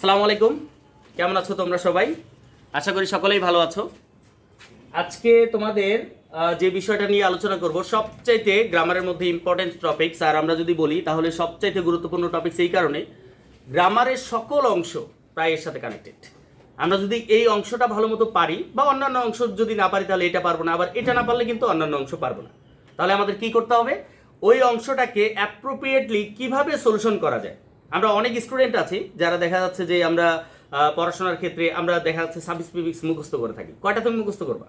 আসসালামু আলাইকুম, কেমন আছো তোমরা সবাই? আশা করি সকলেই ভালো আছো। আজকে তোমাদের যে বিষয়টা নিয়ে আলোচনা করব সবচাইতে গ্রামারের মধ্যে ইম্পর্টেন্ট টপিকস, আর আমরা যদি বলি তাহলে সবচাইতে গুরুত্বপূর্ণ টপিকস এই কারণে গ্রামারের সকল অংশ প্রায় এর সাথে কানেক্টেড। আমরা যদি এই অংশটা ভালো মতো পারি বা অন্যান্য অংশ যদি না পারি তাহলে এটা পারবো না, আবার এটা না পারলে কিন্তু অন্যান্য অংশ পারবো না। তাহলে আমাদের কি করতে হবে, ওই অংশটাকে অ্যাপ্রোপ্রিয়েটলি কিভাবে সলিউশন করা যায়। আমরা অনেক স্টুডেন্ট আছি যারা দেখা যাচ্ছে যে আমরা পড়াশোনার ক্ষেত্রে আমরা দেখা যাচ্ছে সাফিক্স প্রিফিক্স মুখস্থ করে থাকি। কয়টা তুমি মুখস্থ করবা?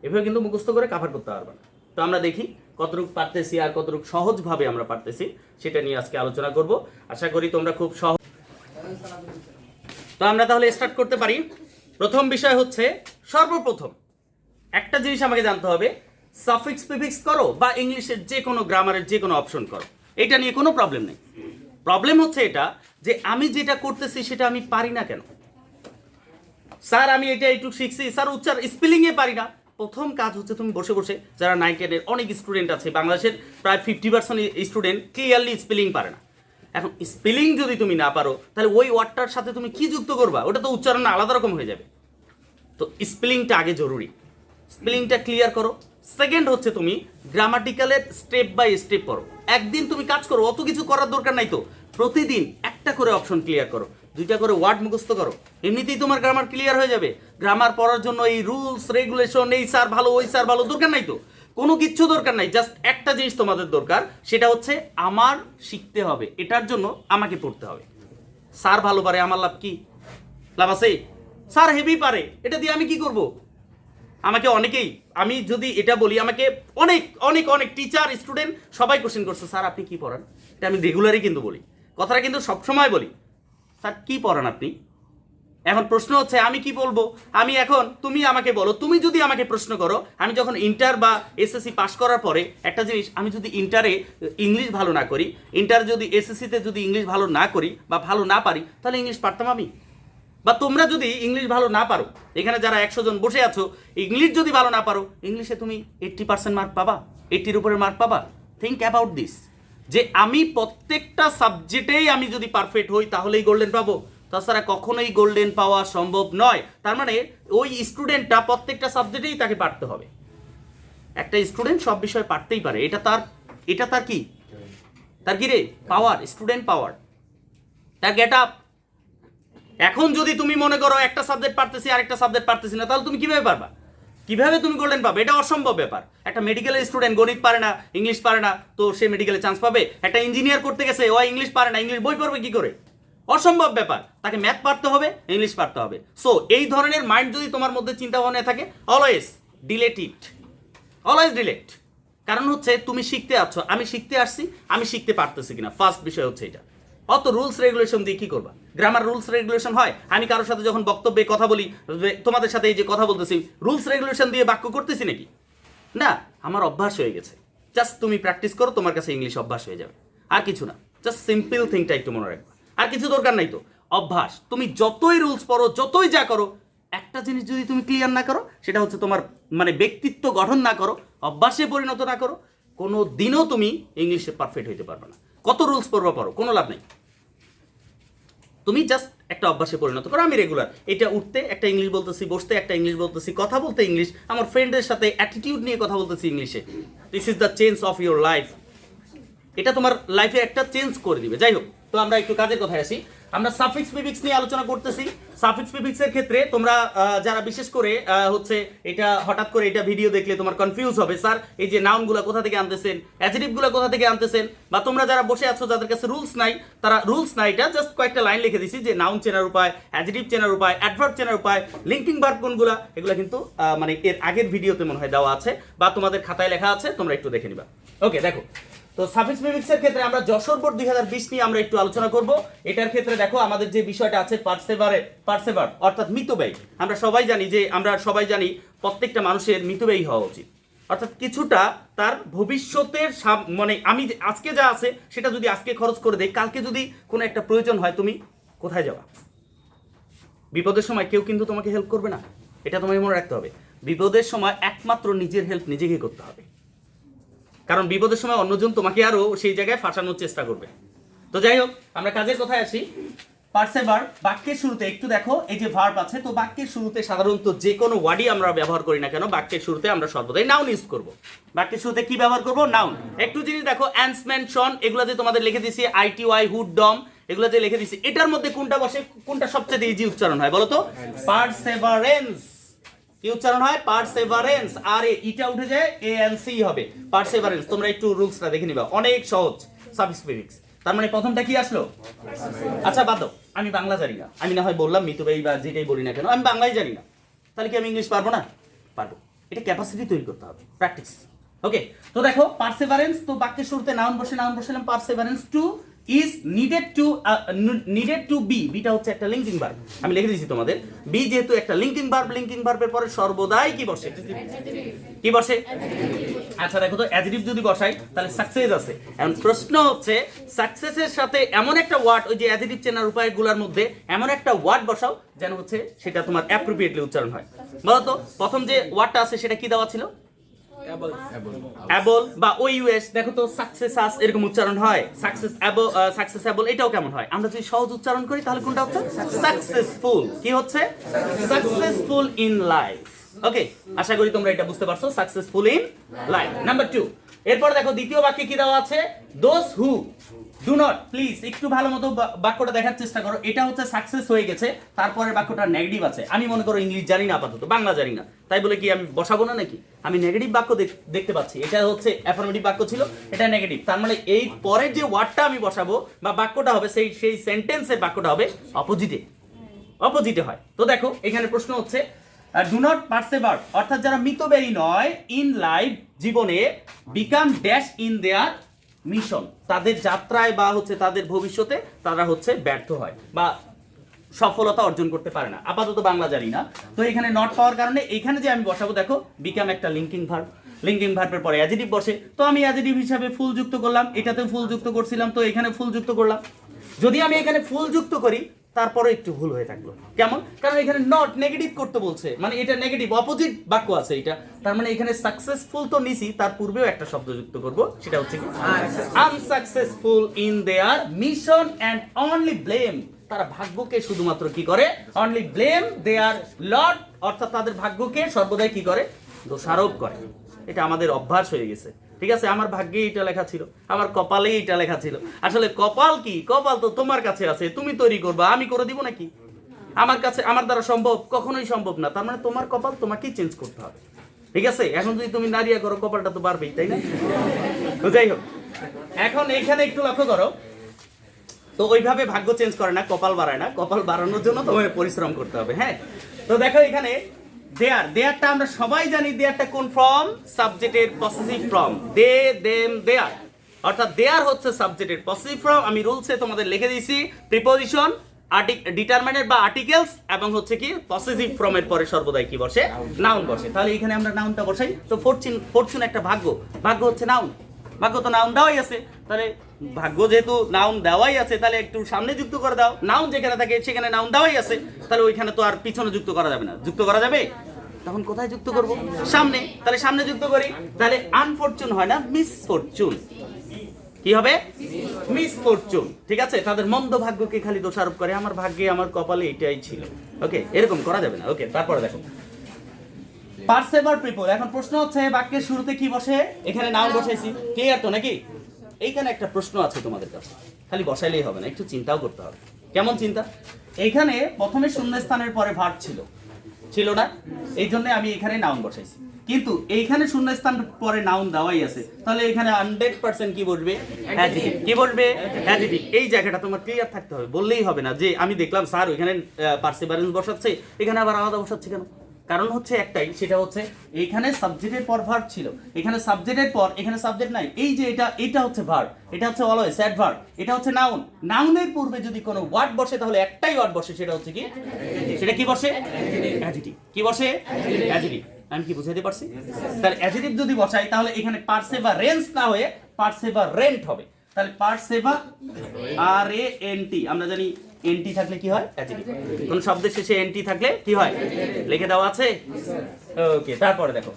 এভাবে কিন্তু মুখস্থ করে কাভার করতে পারবে না। তো আমরা দেখি কতটুকু পারতেছি আর কতটুকু সহজভাবে আমরা পারতেছি, সেটা নিয়ে আজকে আলোচনা করব। আশা করি তোমরা খুব সহজ। তো আমরা তাহলে স্টার্ট করতে পারি। প্রথম বিষয় হচ্ছে, সর্বপ্রথম একটা জিনিস আমাকে জানতে হবে, সাফিক্স প্রিফিক্স করো বা ইংলিশের যে কোনো গ্রামারের যে কোনো অপশন করো, এটা নিয়ে কোনো প্রবলেম নেই। প্রবলেম হচ্ছে এটা যে আমি যেটা করতেছি সেটা আমি পারি না কেন। স্যার আমি এটা একটু শিখছি, স্যার উচ্চার স্পেলিংয়ে পারি না। প্রথম কাজ হচ্ছে তুমি বসে বসে, যারা 9, 10-এর অনেক স্টুডেন্ট আছে, বাংলাদেশের প্রায় 50% স্টুডেন্ট ক্লিয়ারলি স্পেলিং পারে না। এখন স্পেলিং যদি তুমি না পারো তাহলে ওই ওয়ার্ডটার সাথে তুমি কি যুক্ত করবা, ওটা তো উচ্চারণ আলাদা রকম হয়ে যাবে। তো স্পেলিংটা আগে জরুরি, স্পেলিংটা ক্লিয়ার করো। সেকেন্ড হচ্ছে তুমি গ্রামাটিক্যালের স্টেপ বাই স্টেপ করো। একদিন তুমি কাজ করো, অত কিছু করার দরকার নাই তো। প্রতিদিন একটা করে অপশন ক্লিয়ার করো, 2টা করে ওয়ার্ড মুখস্থ করো, এমনিতেই তোমার গ্রামার ক্লিয়ার হয়ে যাবে। গ্রামার পড়ার জন্য এই রুলস রেগুলেশন, এই স্যার ভালো ওই স্যার ভালো দরকার নাই তো, কোনো কিচ্ছু দরকার নাই। জাস্ট একটা জিনিস তোমাদের দরকার, সেটা হচ্ছে আমার শিখতে হবে, এটার জন্য আমাকে পড়তে হবে। স্যার ভালো পারে, আমার লাভ কি? লাভ আছে? স্যার হেভি পারে, এটা দিয়ে আমি কি করব? আমাকে অনেকেই, আমি যদি এটা বলি, আমাকে অনেক অনেক অনেক টিচার স্টুডেন্ট সবাই কোশ্চেন করছে, স্যার আপনি কি পড়ান? এটা আমি রেগুলারই কিন্তু বলি, কথাটা কিন্তু সবসময় বলি, স্যার কি পড়ান আপনি? এখন প্রশ্ন হচ্ছে আমি কি বলবো? আমি এখন, তুমি আমাকে বলো, তুমি যদি আমাকে প্রশ্ন করো, আমি যখন ইন্টার বা এসএসসি পাস করার পরে একটা জিনিস, আমি যদি ইন্টারে ইংলিশ ভালো না করি, ইন্টার যদি এসএসসিতে যদি ইংলিশ ভালো না করি বা ভালো না পারি, তাহলে ইংলিশ পারতাম আমি? বা তোমরা যদি ইংলিশ ভালো না পারো, এখানে যারা 100 জন বসে আছো, ইংলিশ যদি ভালো না পারো, ইংলিশে তুমি 80% মার্ক পাবা, 80-র উপরে মার্ক পাবা। থিঙ্ক অ্যাবাউট দিস, যে আমি প্রত্যেকটা সাবজেক্টেই আমি যদি পারফেক্ট হই তাহলেই গোল্ডেন পাবো, তাছাড়া কখনোই গোল্ডেন পাওয়া সম্ভব নয়। তার মানে ওই স্টুডেন্টটা প্রত্যেকটা সাবজেক্টেই তাকে পারতে হবে। একটা স্টুডেন্ট সব বিষয়ে পারতেই পারে, এটা তার কি, তার কি রে? পাওয়ার, স্টুডেন্ট পাওয়ার, তার গেট আপ। এখন যদি তুমি মনে করো একটা সাবজেক্ট পারতেছি আরেকটা সাবজেক্ট পারতেছি না, তাহলে তুমি কিভাবে পারবা? কিভাবে তুমি গোল্ডেন পাবে? এটা অসম্ভব ব্যাপার। একটা মেডিকেলের স্টুডেন্ট গণিত পারে না, ইংলিশ পারে না, তো সে মেডিকেলে চান্স পাবে? একটা ইঞ্জিনিয়ার করতে গেছে, ও ইংলিশ পারে না, ইংলিশ বই পড়বে কি করে? অসম্ভব ব্যাপার। তাকে ম্যাথ পারতে হবে, ইংলিশ পারতে হবে। সো এই ধরনের মাইন্ড যদি তোমার মধ্যে চিন্তা ভাবনা থাকে, অলওয়েজ ডিলেট ইট, অলওয়েজ ডিলেট। কারণ হচ্ছে তুমি শিখতে আসছো, আমি শিখতে আসছি, আমি শিখতে পারতেছি কিনা, ফার্স্ট বিষয় হচ্ছে এটা। অত রুলস রেগুলেশন দিয়ে কি করবা? গ্রামার রুলস রেগুলেশন হয়? আমি কারোর সাথে যখন বক্তব্যে কথা বলি, তোমাদের সাথে এই যে কথা বলতেছি, রুলস রেগুলেশন দিয়ে বাক্য করতেছি নাকি? না, আমার অভ্যাস হয়ে গেছে। জাস্ট তুমি প্র্যাকটিস করো, তোমার কাছে ইংলিশ অভ্যাস হয়ে যাবে, আর কিছু না। জাস্ট সিম্পল থিংটা একটু মনে রাখবা, আর কিছু দরকার নাই তো। অভ্যাস, তুমি যতই রুলস পড়ো, যতই যা করো, একটা জিনিস যদি তুমি ক্লিয়ার না করো, সেটা হচ্ছে তোমার মানে ব্যক্তিত্ব গঠন না করো, অভ্যাসে পরিণত না করো, কোনো দিনও তুমি ইংলিশে পারফেক্ট হইতে পারবে না। কত রুলস পড়বা পড়ো, কোনো লাভ নেই। তুমি জাস্ট একটা অভ্যাসে পরিণত করো। আমি রেগুলার এটা উঠতে একটা ইংলিশ বলতেছি, বসতে একটা ইংলিশ বলতেছি, কথা বলতে ইংলিশ, আমার ফ্রেন্ডের সাথে অ্যাটিটিউড নিয়ে কথা বলতেছি ইংলিশে। This is the change of your life. এটা তোমার লাইফে একটা চেঞ্জ করে দিবে। যাই হোক, তো আমরা একটু কাজের কথায় আসি। আমরা সাফিক্স প্রিফিক্স নিয়ে আলোচনা করতেছি। সাফিক্স প্রিফিক্সের ক্ষেত্রে তোমরা যারা বিশেষ করে হচ্ছে এটা হঠাৎ করে এটা ভিডিও দেখলে তোমার কনফিউজ হবে, স্যার এই যে নাউনগুলো কোথা থেকে আনতেছেন, অ্যাডজেক্টিভগুলো কোথা থেকে আনতেছেন, বা তোমরা যারা বসে আছো যাদের কাছে রুলস নাই, তারা রুলস নাই, এটা জাস্ট কয়েকটা লাইন লিখে দিছি যে নাউন চেনার উপায়, অ্যাডজেক্টিভ চেনার উপায়, অ্যাডভার্ব চেনার উপায়, লিঙ্কিং ভার্ব কোনগুলো, এগুলো কিন্তু মানে এর আগের ভিডিওতে মনে হয় দেওয়া আছে বা তোমাদের খাতায় লেখা আছে, তোমরা একটু দেখে নিবা। ওকে, দেখো তো সাফিক্স প্রিফিক্সের ক্ষেত্রে আমরা যশোর বোর্ড 2020 নিয়ে আমরা একটু আলোচনা করব। এটার ক্ষেত্রে দেখো আমাদের যে বিষয়টা আছে পার্সেভার অর্থাৎ মিতব্যয়ী। আমরা সবাই জানি প্রত্যেকটা মানুষের মিতব্যয়ী হওয়া উচিত, অর্থাৎ কিছুটা তার ভবিষ্যতের মানে আমি আজকে যা আছে সেটা যদি আজকে খরচ করে দেই, কালকে যদি কোনো একটা প্রয়োজন হয়, তুমি কোথায় যাবা? বিপদের সময় কেউ কিন্তু তোমাকে হেল্প করবে না, এটা তোমাকে মনে রাখতে হবে। বিপদের সময় একমাত্র নিজের হেল্প নিজেকে করতে হবে, কারণ বিপদের সময় অন্যজন তোমাকে আরো সেই জায়গায় ফাঁসানোর চেষ্টা করবে। তো যাই হোক, আমরা কাজের কথায় আসি। পারসেভার বাক্যের শুরুতে একটু দেখো এই যে ভার্ব আছে, তো বাক্যের শুরুতে সাধারণত যে কোনো ওয়ার্ডই আমরা ব্যবহার করি না কেন বাক্যের শুরুতে আমরা সর্বদাই নাউন ইউজ করব। বাক্যের শুরুতে কি ব্যবহার করব? নাউন। একটু জিনিস দেখো, অ্যান্সম্যান শন, এগুলো যে তোমাদের লিখে দিছি, আইটিওয়াই, হুড, ডম, এগুলো যে লিখে দিছি, এটার মধ্যে কোনটা বসে, কোনটা সবচেয়ে ইজি উচ্চারণ হয় বলো তো? পারসেভারেন্স। কি উচ্চারণ হয়? পারসেভারেন্স। আর ইটা উঠে যায় এএনসি হবে, পারসেভারেন্স। তোমরা একটু রুলসটা দেখে নিবা, অনেক সহজ। সাফিক্স প্রিফিক্স, তার মানে প্রথমটা কি আসলো? আচ্ছা বাদ দাও, আমি বাংলা জানি না, আমি না হয় বললাম মিতু ভাই বা যেটাই বলি না কেন আমি বাংলাই জানি না, তাহলে কি আমি ইংলিশ পারবো না? পারবো। এটা ক্যাপাসিটি তৈরি করতে হবে, প্র্যাকটিস। ওকে, তো দেখো পারসেভারেন্স, তো বাক্যের শুরুতে নাউন বসে, নাউন বসালাম perseverance too is needed to be, বিটা হচ্ছে একটা লিঙ্কিং ভার্ব, আমি লিখে দিয়েছি তোমাদের। বি যেহেতু একটা লিঙ্কিং ভার্ব, লিঙ্কিং ভার্বের পরে সর্বদাই কি বসে? কি বসে? আচ্ছা দেখো তো, অ্যাডজেক্টিভ যদি বসাই তাহলে সাকসেস আছে। এখন প্রশ্ন হচ্ছে সাকসেসের সাথে এমন একটা ওয়ার্ড, ওই যে অ্যাডজেক্টিভ চেনার উপায়গুলোর মধ্যে এমন একটা ওয়ার্ড বসাও যেন হচ্ছে সেটা তোমার অ্যাপ্রোপ্রিয়েটলি উচ্চারণ হয়। বলো তো প্রথম যে ওয়ার্ডটা আছে সেটা কি দেওয়া ছিল? অ্যাবল বা ওইউএস। দেখো তো সাকসেসাস এরকম উচ্চারণ হয়, সাকসেস অ্যাবল, সাকসেস অ্যাবল, এটাও কেমন হয়? আমরা যদি সহজ উচ্চারণ করি তাহলে কোনটা হচ্ছে? সাকসেসফুল। কি হচ্ছে? Successful in life. ওকে, আশা করি তোমরা এটা বুঝতে পারছো, সাকসেসফুল ইন লাইফ। নাম্বার 2। এরপর দেখো দ্বিতীয় বাক্যে কি দেওয়া আছে? Those who do not, please একটু ভালো মতো বাক্যটা দেখার চেষ্টা করো। এটা হচ্ছে সাকসেস হয়ে গেছে, তারপরে বাক্যটা নেগেটিভ আছে। আমি মনে করো ইংলিশ জানি না, আপাতত বাংলা জানি না, তাই বলে কি আমি বসাবো না নাকি? আমি নেগেটিভ বাক্য দেখতে পাচ্ছি, এটা হচ্ছে অ্যাফার্মেটিভ বাক্য ছিল, এটা নেগেটিভ, তার মানে এই পরের যে ওয়ার্ডটা আমি বসাবো বা বাক্যটা হবে সেই সেন্টেন্সের বাক্যটা হবে অপোজিটে হয়। তো দেখো এখানে প্রশ্ন হচ্ছে ডু নট পারসেভার, অর্থাৎ যারা মিতব্যয়ী নয় ইন লাইফ, জীবনে, become dash in their mission, তাদের যাত্রায় বা হচ্ছে তাদের ভবিষ্যতে তারা হচ্ছে ব্যর্থ হয় বা সফলতা অর্জন করতে পারে না। আপাতত বাংলা জানি না, তো এখানে নট পাওয়ার কারণে এখানে যে আমি বসাবো দেখো বিকাম একটা লিঙ্কিং ভার্ব, লিঙ্কিং ভার্বের পরে অ্যাডজেক্টিভ বসে, তো আমি অ্যাডজেক্টিভ হিসাবে ফুল যুক্ত করলাম, এটাতে ফুল যুক্ত করছিলাম, তো এখানে ফুল যুক্ত করলাম। যদি আমি এখানে ফুল যুক্ত করি তারপরে একটু ভুল হয়ে থাকলো, কেমন? কারণ এখানে নট নেগেটিভ করতে বলছে, মানে এটা নেগেটিভ অপোজিট বাক্য আছে এটা, তার মানে এখানে সাকসেসফুল তো নিছি, তার পূর্বেও একটা শব্দ যুক্ত করব, সেটা হচ্ছে কি? Unsuccessful in their mission and only blame, তারা ভাগ্যকে শুধুমাত্র কি করে? অনলি ব্লেম দেয়ার লর্ড, অর্থাৎ তাদের ভাগ্যকে সর্বদাই কি করে? দোষারোপ করে। এটা আমাদের অভ্যাস হয়ে গেছে, ঠিক আছে? আমার ভাগ্যে এটা লেখা ছিল, আমার কপালে এটা লেখা ছিল। আসলে কপাল কি? কপাল তো তোমার কাছে আছে, তুমি তৈরি করবা, আমি করে দিব নাকি? আমার কাছে, আমার দ্বারা সম্ভব? কখনোই সম্ভব না। তার মানে তোমার কপাল তোমাকেই চেঞ্জ করতে হবে, ঠিক আছে? এখন যদি তুমি নারিয়া করো কপালটা তো বাড়বেই, তাই না? তো যাই হোক, এখন এখানে একটু লক্ষ্য করো, তো ওইভাবে ভাগ্য চেঞ্জ করে না, কপাল বাড়ায় না, কপাল বাড়ানোর জন্য তোমাকে পরিশ্রম করতে হবে। হ্যাঁ, তো দেখো এখানে দেয়ারটা আমরা সবাই জানি, দেয়ারটা কোন ফর্ম? সাবজেক্টের পসেসিভ ফর্ম, দে, দেম, দেয়ার, অর্থাৎ দেয়ার হচ্ছে সাবজেক্টের পসেসিভ ফর্ম। আমি রুলসে তোমাদের লিখে দিয়েছি, প্রিপোজিশন, ডিটারমিনেট বা আর্টিকেলস এবং হচ্ছে কি পসেসিভ ফর্মের পরে সর্বদাই কি বসে? নাউন বসে। তাহলে এখানে আমরা নাউনটা বসাই, তো ফরচুন একটা ভাগ্য হচ্ছে নাউন, ভাগ্য তো নাউন দেওয়াই আছে, তাহলে ভাগ্য যেহেতু নাউন দেওয়াই আছে তাহলে একটু সামনে যুক্ত করে দাও। নাউন যেখানে থাকে সেখানে নাউন দেওয়াই আছে, তাহলে ওইখানে তো আর পিছনে যুক্ত করা যাবে না। যুক্ত করা যাবে, তখন কোথায় যুক্ত করব? সামনে। তাহলে সামনে যুক্ত করি, তাহলে আনফরচুন হয় না, মিসফরচুন। কি হবে? মিসফরচুন, ঠিক আছে? তাদের মন্দ ভাগ্যকে খালি দোষারোপ করে, আমার ভাগ্যে, আমার কপালে এটাই ছিল। ওকে, এরকম করা যাবে না। ওকে, তারপরে দেখো পারসেভার পিপল। এখন প্রশ্ন হচ্ছে বাক্যের শুরুতে কি বসে? এখানে নাউন বসাইছি, ক্লিয়ার তো নাকি? এইখানে একটা প্রশ্ন আছে তোমাদের কাছে, খালি বসাইলেই হবে না, একটু চিন্তাও করতে হবে। কেমন চিন্তা? এইখানে প্রথমে শূন্যস্থানের পরে ভার্ব ছিল না, এই জন্য আমি এখানে নাউন বসাইছি, কিন্তু এইখানে শূন্যস্থান পরে নাউন দেওয়াই আছে, তাহলে এখানে 100% কি বসবে? অ্যাডজেক্টিভ। কি বসবে? অ্যাডজেক্টিভ। এই জায়গাটা তোমার ক্লিয়ার থাকতে হবে, বললেই হবে না যে আমি দেখলাম স্যার ওইখানে পারসিভারেন্স বসাচ্ছে, এখানে আবার আলাদা বসাচ্ছে কেন? কারণ হচ্ছে একটাই, সেটা হচ্ছে এইখানে সাবজেক্টের পর ভার্ব ছিল, এখানে সাবজেক্টের পর এখানে সাবজেক্ট নাই। এই যে এটা হচ্ছে ভার্ব, এটা হচ্ছে অলওয়েজ অ্যাডভার্ব, এটা হচ্ছে নাউন। নাউনের পূর্বে যদি কোনো ওয়ার্ড বসে তাহলে একটাই ওয়ার্ড বসে, সেটা হচ্ছে কি? সেটা কি বসে? অ্যাডজেক্টিভ। কি বসে? অ্যাডজেক্টিভ। আমি কি বুঝাইতে পারছি? তাহলে অ্যাডজেক্টিভ যদি বসাই তাহলে এখানে পারসেভারেন্স না হয়ে পারসেভারেন্ট হবে। তাহলে পারসেভারেন্টি, আমরা জানি এনটি থাকলে কি হয়? অ্যাডজেক্টিভ। কোন শব্দের শেষে এনটি থাকলে কি হয়? লিখে দেওয়া আছে। ওকে, তারপরে দেখো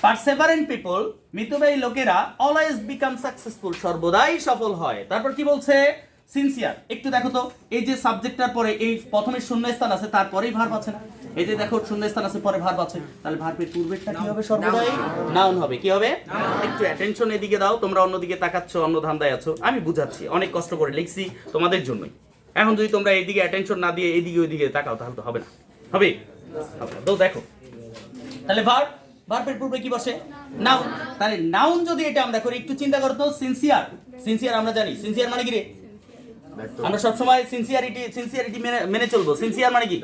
পারসেভারেন্ট পিপল, মিতব্যয়ী লোকেরা অলওয়েজ বিকাম সাকসেসফুল, সর্বদাই সফল হয়। তারপর কি বলছে? সিনসিয়ার, একটু দেখো তো এই যে সাবজেক্টটার পরে এই প্রথমে শূন্যস্থান আছে, তারপরেই ভার্ব আছে না? এই যে দেখো শূন্যস্থান আছে, পরে ভার্ব আছে, তাহলে ভার্বের পূর্বেরটা কি হবে? সর্বদাই নাউন হবে। কি হবে? একটু অ্যাটেনশন এদিকে দাও, তোমরা অন্যদিকে তাকাচ্ছ, অন্য ধান্দায় আছো। আমি বুঝাচ্ছি, অনেক কষ্ট করে লিখছি তোমাদের জন্যই। এখন যদি তোমরা এইদিকে অ্যাটেনশন না দিয়ে এইদিকে ওইদিকে তাকাও তাহলে তো হবে না। হবে? তো দেখো তাহলে ভার্বের পূর্বে কি বসে? নাউন। তাহলে নাউন যদি এটা আমরা করি, একটু চিন্তা করো তো। সিনসিয়ার আমরা জানি, সিনসিয়ার মানে কি রে? আমরা সবসময় সিনসিয়ারিটি মেনে চলবো। সিনসিয়ার মানে কি?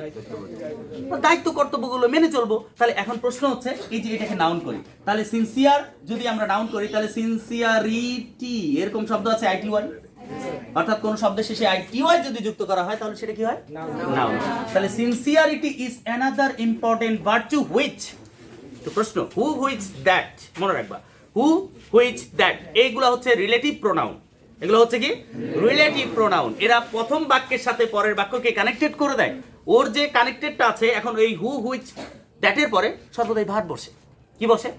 দায়িত্ব কর্তব্যগুলো মেনে চলবো। তাহলে এখন প্রশ্ন হচ্ছে এই যে এটাকে নাউন করি, তাহলে সিনসিয়ার যদি আমরা নাউন করি তাহলে সিনসিয়ারিটি এরকম শব্দ আছে আইটিওয়াই, অর্থাৎ কোন শব্দের শেষে আইটিওয়াই যদি যুক্ত করা হয় তাহলে সেটা কি হয়? নাউন। তাহলে sincerity is another important virtue which, তো প্রশ্ন হু হুইচ দ্যাট, মনে রাখবা হু হুইচ দ্যাট এইগুলো হচ্ছে রিলেটিভ প্রোনাউন। এগুলো হচ্ছে কি? Relative pronoun. এরা প্রথম বাক্যের সাথে পরের বাক্যকে কানেক্টেড করে দেয়। ওর যে কানেক্টেডটা আছে, এখন এই হু হুইচ দ্যাটের পরে সর্বদাই ভার্ব বসে। কি বসে?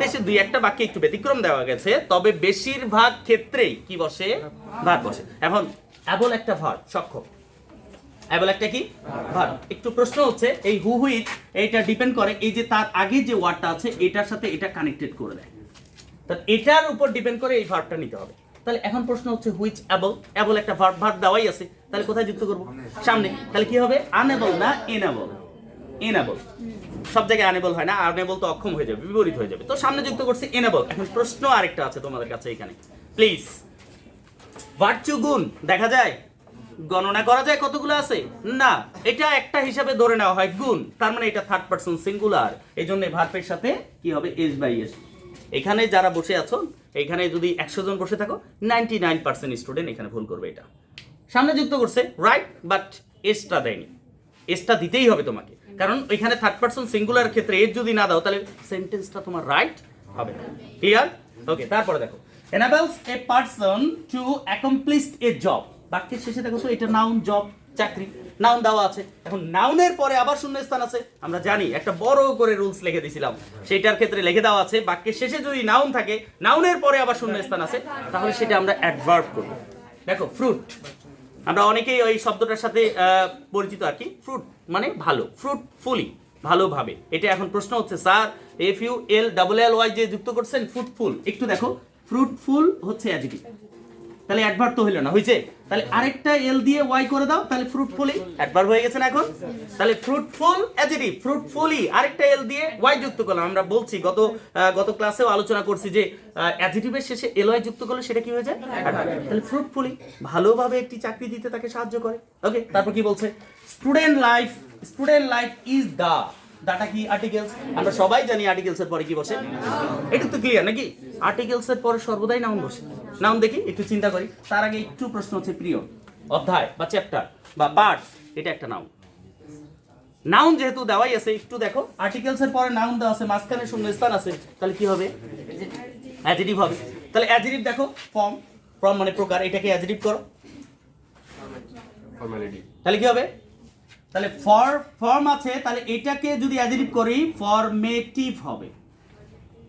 বেশি দুই একটা বাক্যে একটু ব্যতিক্রম দেওয়া গেছে, তবে বেশিরভাগ ক্ষেত্রেই কি বসে? ভার্ব বসে। এখন অ্যাবল একটা ভার্ব, সক্ষম। অ্যাবল একটা কি? ভার্ব। একটু প্রশ্ন হচ্ছে এই হু হুইচ এইটা ডিপেন্ড করে এই যে তার আগে যে ওয়ার্ডটা আছে এটার সাথে এটা কানেক্টেড করে দেয়, তাহলে এটার উপর ডিপেন্ড করে এই ভার্বটা নিতে হবে। তাহলে এখন প্রশ্ন হচ্ছে হুইচ অ্যাবল একটা ভার্ব দেওয়াই আছে, তাহলে কোথায় যুক্ত করব? সামনে। তাহলে কি হবে? আনএবল না এনাবল? এনাবল। সব জায়গায় আনএবল হয় না, আনএবল তো অক্ষম হয়ে যাবে, বিপরীত হয়ে যাবে। তো সামনে যুক্ত করছি এনাবল। এখন প্রশ্ন আরেকটা আছে তোমাদের কাছে এখানে, প্লিজ। ভার্চু গুণ দেখা যায়? গণনা করা যায় কতগুলো আছে? না, এটা একটা হিসাবে ধরে নেওয়া হয় গুণ, তার মানে এটা থার্ড পারসন সিঙ্গুলার, এই জন্য ভার্বের সাথে কি হবে? S by S. এখানে যারা বসে আছো, এখানে যদি 100 জন বসে থাকো, 99% স্টুডেন্ট এখানে ভুল করবে। এটা সামনে যুক্ত করছে রাইট, বাট এসটা দেয়নি। এসটা দিতেই হবে তোমাকে, কারণ এখানে থার্ড পারসন সিঙ্গুলার ক্ষেত্রে এস যদি না দাও তাহলে সেন্টেন্সটা তোমার রাইট হবে না। ক্লিয়ার? ওকে, তারপরে দেখো enables a person to accomplish a job। বাক্যের শেষে দেখো তো এটা নাউন, জব, চাকরি, নাউন দেওয়া আছে। এখন নাউনের পরে আবার শূন্যস্থান আছে, আমরা জানি একটা বড় করে রুলস লিখে দিয়েছিলাম, সেইটার ক্ষেত্রে লিখে দেওয়া আছে বাক্যের শেষে যদি নাউন থাকে, নাউনের পরে আবার শূন্যস্থান আছে, তাহলে সেটা আমরা অ্যাডভার্ব করব। দেখো ফ্রুট, আমরা অনেকেই ওই শব্দটার সাথে পরিচিত আর কি। ফ্রুট মানে ভালো, ফ্রুটফুলি, ভালোভাবে। এটা এখন প্রশ্ন হচ্ছে স্যার FULLY যে যুক্ত করছেন ফ্রুটফুল, একটু দেখো ফ্রুটফুল হচ্ছে অ্যাডজেক্টিভ, তাহলে অ্যাডভার্ব তো হলো না, হয়েছে? তাহলে আরেকটা এল দিয়ে ওয়াই করে দাও, তাহলে ফ্রুটফুলি অ্যাডভার্ব হয়ে গেছে না এখন? তাহলে ফ্রুটফুল অ্যাডজেক্টিভ, ফ্রুটফুলি আরেকটা এল দিয়ে ওয়াই যুক্ত করলাম। আমরা বলছি গত ক্লাসেও আলোচনা করছি যে অ্যাডজেক্টিভের শেষে এল ওয়াই যুক্ত করলে সেটা কি হয়ে যায়? তাহলে ফ্রুটফুলি ভালোভাবে একটি চাকরি দিতে তাকে সাহায্য করে। ওকে, তারপর কি বলছে? স্টুডেন্ট লাইফ ইজ দাটা কি? আর্টিকেলস। আমরা সবাই জানি আর্টিকেলস এর পরে কি বসে, এটা তো ক্লিয়ার নাকি? আর্টিকেলস এর পরে সর্বদাই নাউন বসে। নাউন দেখি, একটু চিন্তা করি। তার আগে একটু প্রশ্ন হচ্ছে, প্রিয় অধ্যায় বা চ্যাপ্টার বা পার্ট, এটা একটা নাউন। নাউন যেহেতু দেওয়াই আছে, একটু দেখো আর্টিকেলস এর পরে নাউন দেওয়া আছে, মাঝখানে শূন্যস্থান আছে, তাহলে কি হবে? অ্যাডজেক্টিভ হবে। তাহলে অ্যাডজেক্টিভ দেখো, ফর্ম মানে প্রকার, এটাকে অ্যাডজেক্টিভ করো, ফর্মালিটি, তাহলে কি হবে? তাহলে ফর্ম আছে, তাহলে এটাকে যদি অ্যাডজেক্টিভ করি ফর্মেটিভ হবে।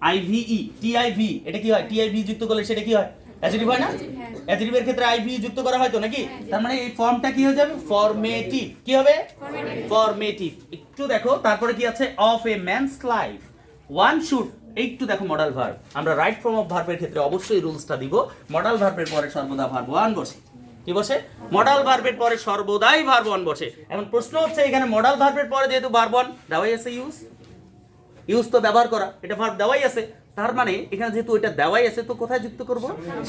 আইভিই টিআইভি, এটা কি হয়? টিআইভি যুক্ত করলে সেটা কি হয়? অ্যাডজেক্টিভ হয় না? অ্যাডজেক্টিভের ক্ষেত্রে আইভি যুক্ত করা হয় তো নাকি? তার মানে এই ফর্মটা কি হয়ে যাবে? ফর্মেটিভ। কি হবে? ফর্মেটিভ। একটু দেখো তারপরে কি আছে? Of a man's life one should, একটু দেখো মডাল ভার্ব। আমরা রাইট ফর্ম অফ ভার্বের ক্ষেত্রে অবশ্যই রুলসটা দিব, মডাল ভার্বের পরে সর্বদা ভার্ব ওয়ান বসে। কি বসে? মডাল ভার্বের পরে সর্বদাই ভার্ব ওয়ান বসে। এখন প্রশ্ন হচ্ছে এখানে মডাল ভার্বের পরে যেহেতু ভার্ব ওয়ান দেওয়াই আছে, ইউজ তো ব্যবহার করা, এটা ভার্ব দেওয়াই আছে, তার মানে এখানে যেহেতু এটা দেওয়াই আছে তো কোথায় যুক্ত করব?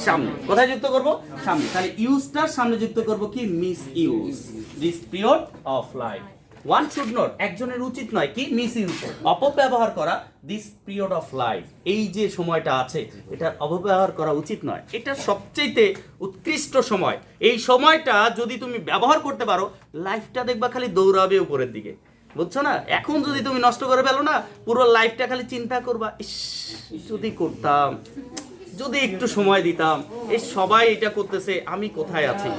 সামনে। কোথায় যুক্ত করব? সামনে। তাহলে ইউজটার সামনে যুক্ত করব কি? Miss use, this period of life. One should not, একজনের উচিত নয় কি? মিস ইউজ, অপব্যবহার করা, দিস পিরিয়ড অফ লাইফ, এই যে সময়টা আছে এটা অপব্যবহার করা উচিত নয়। এটা সবচেয়ে উৎকৃষ্ট সময়। এই সময়টা যদি তুমি ব্যবহার করতে পারো, লাইফটা দেখবা খালি দৌড়াবে উপরের দিকে, বুঝছো না? এখন যদি তুমি নষ্ট করে ফেলো না, পুরো লাইফটা খালি চিন্তা করবা, ইস যদি করতাম, যদি একটু সময় দিতাম, এই সবাই এটা করতেছে, আমি কোথায় আছি?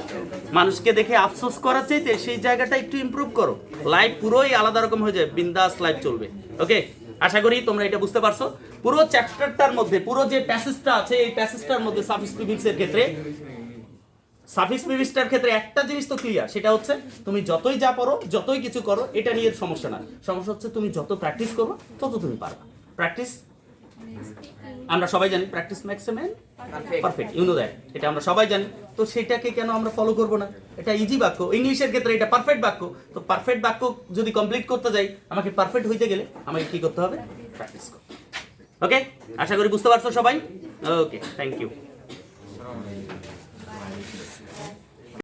মানুষকে দেখে আফসোস করার চাইতে সেই জায়গাটা একটু ইমপ্রুভ করো, লাইফ পুরোই আলাদা রকম হয়ে যায়, বিন্দাস লাইফ চলবে। ওকে, আশা করি তোমরা এটা বুঝতে পারছো। পুরো চ্যাপ্টারটার মধ্যে, পুরো যে প্যাসেজটা আছে এই প্যাসেজটার মধ্যে সাফিক্স প্রিফিক্সের ক্ষেত্রে সাফিক্স প্রিফিক্সটার ক্ষেত্রে একটা জিনিস তো ক্লিয়ার, সেটা হচ্ছে তুমি যতই যা পড়ো, যতই কিছু করো, এটা নিয়ে সমস্যা না। সমস্যা হচ্ছে তুমি যত প্র্যাকটিস করবে তত তুমি পারবা। প্র্যাকটিস আমরা সবাই জানি, practice makes a man perfect, you know that, এটা আমরা সবাই জানি। তো সেটাকে কেন আমরা ফলো করব না? এটা ইজি বাক্য, ইংলিশের ক্ষেত্রে এটা পারফেক্ট বাক্য। তো পারফেক্ট বাক্য যদি কমপ্লিট করতে যাই, আমাকে পারফেক্ট হইতে গেলে আমাকে কি করতে হবে? প্র্যাকটিস করতে। ওকে, আশা করি বুঝতে পারছো সবাই। ওকে, থ্যাংক ইউ।